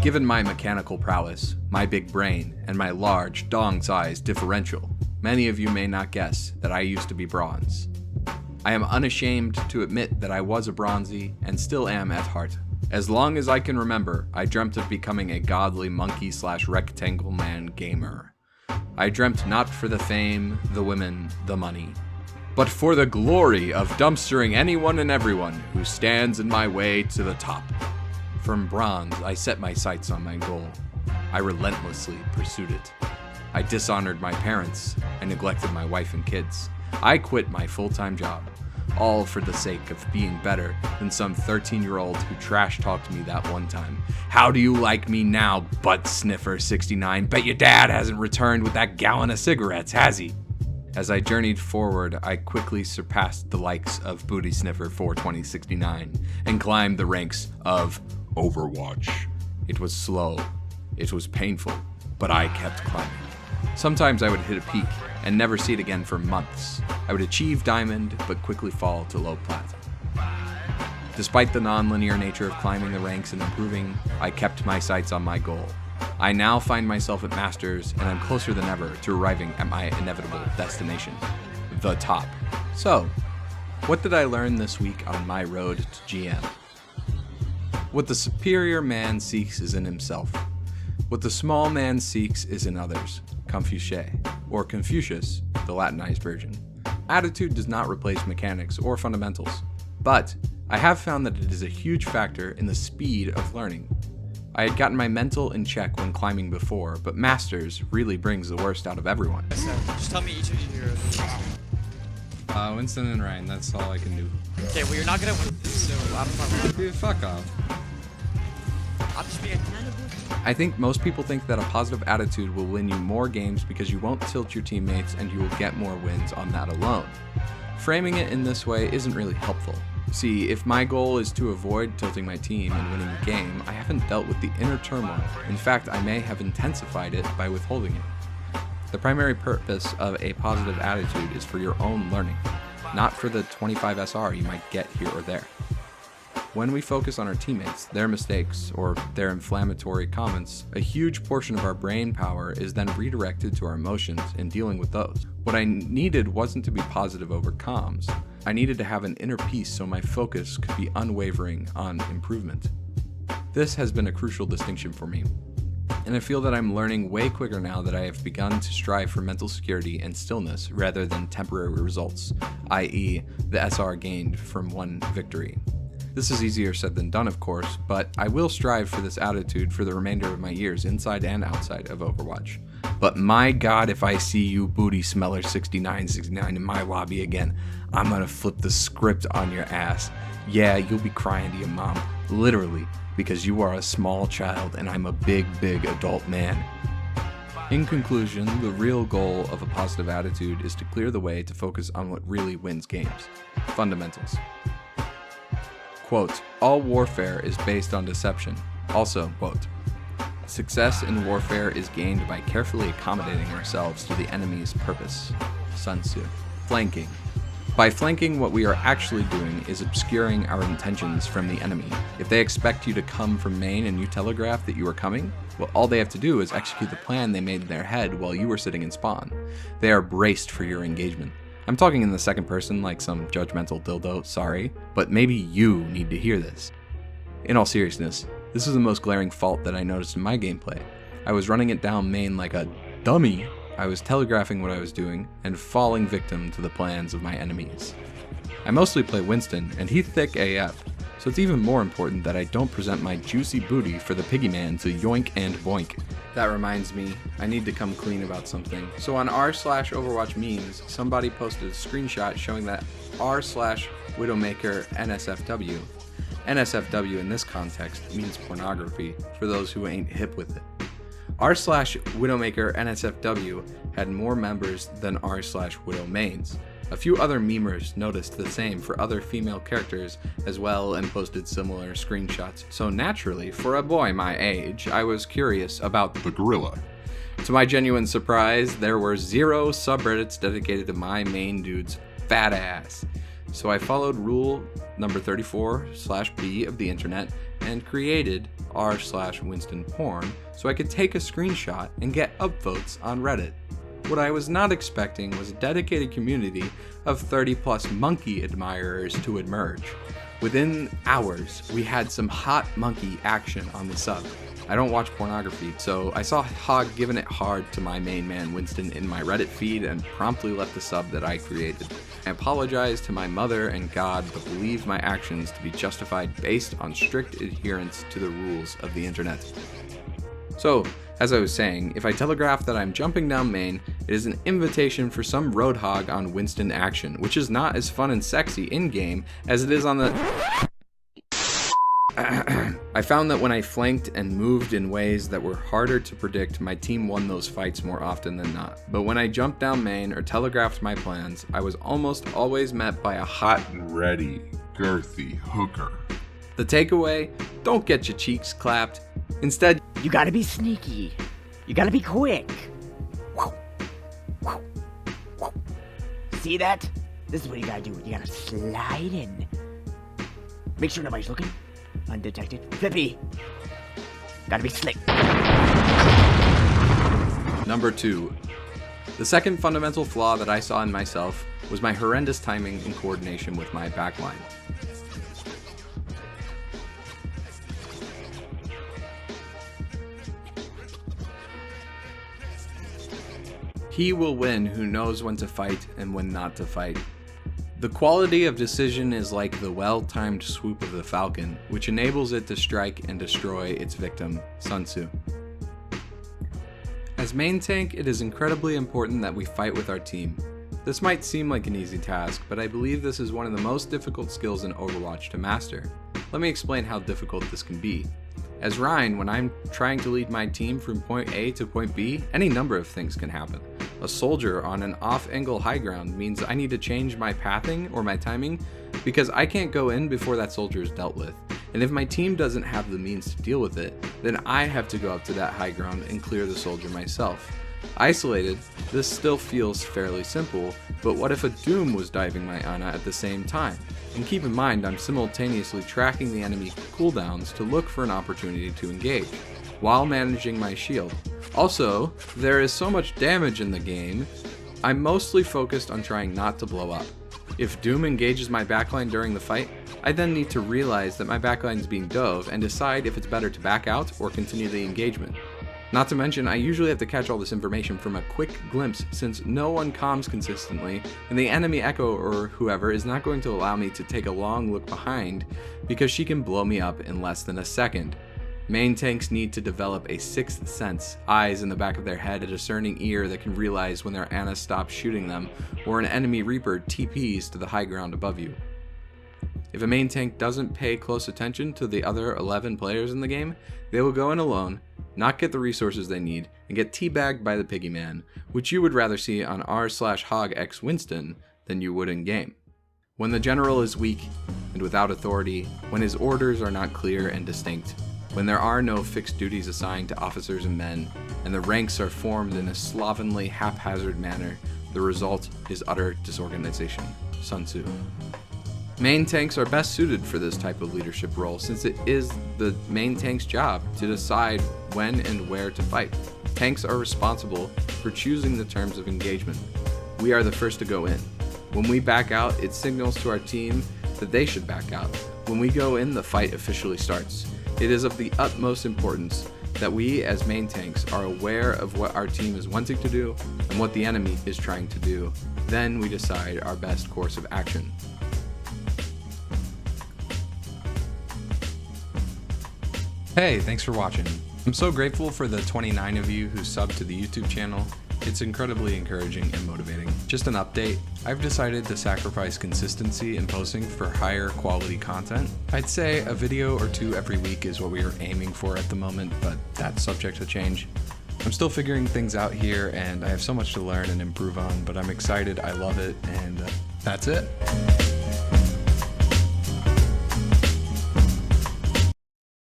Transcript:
Given my mechanical prowess, my big brain, and my large, dong-sized differential, many of you may not guess that I used to be bronze. I am unashamed to admit that I was a bronzy, and still am at heart. As long as I can remember, I dreamt of becoming a godly monkey/rectangle man gamer. I dreamt not for the fame, the women, the money, but for the glory of dumpstering anyone and everyone who stands in my way to the top. From bronze, I set my sights on my goal. I relentlessly pursued it. I dishonored my parents. I neglected my wife and kids. I quit my full-time job, all for the sake of being better than some 13-year-old who trash-talked me that one time. How do you like me now, butt sniffer 69? Bet your dad hasn't returned with that gallon of cigarettes, has he? As I journeyed forward, I quickly surpassed the likes of Booty Sniffer 42069 and climbed the ranks of Overwatch. It was slow, it was painful, but I kept climbing. Sometimes I would hit a peak and never see it again for months. I would achieve diamond, but quickly fall to low plat. Despite the non-linear nature of climbing the ranks and improving, I kept my sights on my goal. I now find myself at Masters, and I'm closer than ever to arriving at my inevitable destination, the top. So, what did I learn this week on my road to GM? What the superior man seeks is in himself. What the small man seeks is in others. Confucius, or Confucius, the Latinized version. Attitude does not replace mechanics or fundamentals, but I have found that it is a huge factor in the speed of learning. I had gotten my mental in check when climbing before, but Masters really brings the worst out of everyone. So, just tell me each of your heroes. Winston and Ryan, that's all I can do. Okay, well you're not gonna win, so Dude, fuck off. I'm just being... I think most people think that a positive attitude will win you more games because you won't tilt your teammates and you will get more wins on that alone. Framing it in this way isn't really helpful. See, if my goal is to avoid tilting my team and winning the game, I haven't dealt with the inner turmoil. In fact, I may have intensified it by withholding it. The primary purpose of a positive attitude is for your own learning, not for the 25 SR you might get here or there. When we focus on our teammates, their mistakes, or their inflammatory comments, a huge portion of our brain power is then redirected to our emotions in dealing with those. What I needed wasn't to be positive over comms. I needed to have an inner peace so my focus could be unwavering on improvement. This has been a crucial distinction for me, and I feel that I'm learning way quicker now that I have begun to strive for mental security and stillness rather than temporary results, i.e. the SR gained from one victory. This is easier said than done, of course, but I will strive for this attitude for the remainder of my years inside and outside of Overwatch. But my god, if I see you booty smeller 6969 in my lobby again, I'm gonna flip the script on your ass. Yeah, you'll be crying to your mom, literally, because you are a small child and I'm a big adult man. In conclusion, the real goal of a positive attitude is to clear the way to focus on what really wins games. Fundamentals. Quote, all warfare is based on deception. Also, quote, success in warfare is gained by carefully accommodating ourselves to the enemy's purpose. Sun Tzu. Flanking. By flanking, what we are actually doing is obscuring our intentions from the enemy. If they expect you to come from main and you telegraph that you are coming, well, all they have to do is execute the plan they made in their head while you were sitting in spawn. They are braced for your engagement. I'm talking in the second person like some judgmental dildo, sorry, but maybe you need to hear this. In all seriousness, this is the most glaring fault that I noticed in my gameplay. I was running it down main like a dummy. I was telegraphing what I was doing and falling victim to the plans of my enemies. I mostly play Winston, and he's thick AF, so it's even more important that I don't present my juicy booty for the piggy man to yoink and boink. That reminds me, I need to come clean about something. So on r/Overwatch memes, somebody posted a screenshot showing that r/Widowmaker NSFW. NSFW in this context means pornography, for those who ain't hip with it. r/Widowmaker NSFW had more members than r/Widowmains. A few other memers noticed the same for other female characters as well and posted similar screenshots. So naturally, for a boy my age, I was curious about the gorilla. To my genuine surprise, there were 0 subreddits dedicated to my main dude's fat ass. So I followed rule number 34/B of the internet and created r/Winston porn so I could take a screenshot and get upvotes on Reddit. What I was not expecting was a dedicated community of 30+ monkey admirers to emerge. Within hours, we had some hot monkey action on the sub. I don't watch pornography, so I saw Hog giving it hard to my main man Winston in my Reddit feed and promptly left the sub that I created. I apologized to my mother and God, but believe my actions to be justified based on strict adherence to the rules of the internet. So, as I was saying, if I telegraph that I'm jumping down main, it is an invitation for some roadhog on Winston action, which is not as fun and sexy in-game as it is on the... I found that when I flanked and moved in ways that were harder to predict, my team won those fights more often than not. But when I jumped down main or telegraphed my plans, I was almost always met by a hot and ready, girthy hooker. The takeaway, don't get your cheeks clapped. Instead, you gotta be sneaky. You gotta be quick. Whoa. Whoa. Whoa. See that? This is what you gotta do. You gotta slide in. Make sure nobody's looking. Undetected. Flippy. Gotta be slick. Number 2. The second fundamental flaw that I saw in myself was my horrendous timing and coordination with my backline. He will win who knows when to fight and when not to fight. The quality of decision is like the well-timed swoop of the falcon, which enables it to strike and destroy its victim, Sun Tzu. As main tank, it is incredibly important that we fight with our team. This might seem like an easy task, but I believe this is one of the most difficult skills in Overwatch to master. Let me explain how difficult this can be. As Ryan, when I'm trying to lead my team from point A to point B, any number of things can happen. A soldier on an off-angle high ground means I need to change my pathing or my timing because I can't go in before that soldier is dealt with. And if my team doesn't have the means to deal with it, then I have to go up to that high ground and clear the soldier myself. Isolated, this still feels fairly simple, but what if a Doom was diving my Ana at the same time? And keep in mind, I'm simultaneously tracking the enemy cooldowns to look for an opportunity to engage, while managing my shield. Also, there is so much damage in the game, I'm mostly focused on trying not to blow up. If Doom engages my backline during the fight, I then need to realize that my backline is being dove and decide if it's better to back out or continue the engagement. Not to mention, I usually have to catch all this information from a quick glimpse since no one comms consistently, and the enemy Echo or whoever is not going to allow me to take a long look behind because she can blow me up in less than a second. Main tanks need to develop a sixth sense, eyes in the back of their head, a discerning ear that can realize when their Ana stops shooting them, or an enemy Reaper TPs to the high ground above you. If a main tank doesn't pay close attention to the other 11 players in the game, they will go in alone, not get the resources they need, and get teabagged by the piggy man, which you would rather see on r/Hog x Winston than you would in game. When the general is weak and without authority, when his orders are not clear and distinct, when there are no fixed duties assigned to officers and men, and the ranks are formed in a slovenly, haphazard manner, the result is utter disorganization. Sun Tzu. Main tanks are best suited for this type of leadership role since it is the main tank's job to decide when and where to fight. Tanks are responsible for choosing the terms of engagement. We are the first to go in. When we back out, it signals to our team that they should back out. When we go in, the fight officially starts. It is of the utmost importance that we as main tanks are aware of what our team is wanting to do and what the enemy is trying to do. Then we decide our best course of action. Hey, thanks for watching. I'm so grateful for the 29 of you who subbed to the YouTube channel. It's incredibly encouraging and motivating. Just an update, I've decided to sacrifice consistency in posting for higher quality content. I'd say a video or two every week is what we are aiming for at the moment, but that's subject to change. I'm still figuring things out here and I have so much to learn and improve on, but I'm excited, I love it, and that's it.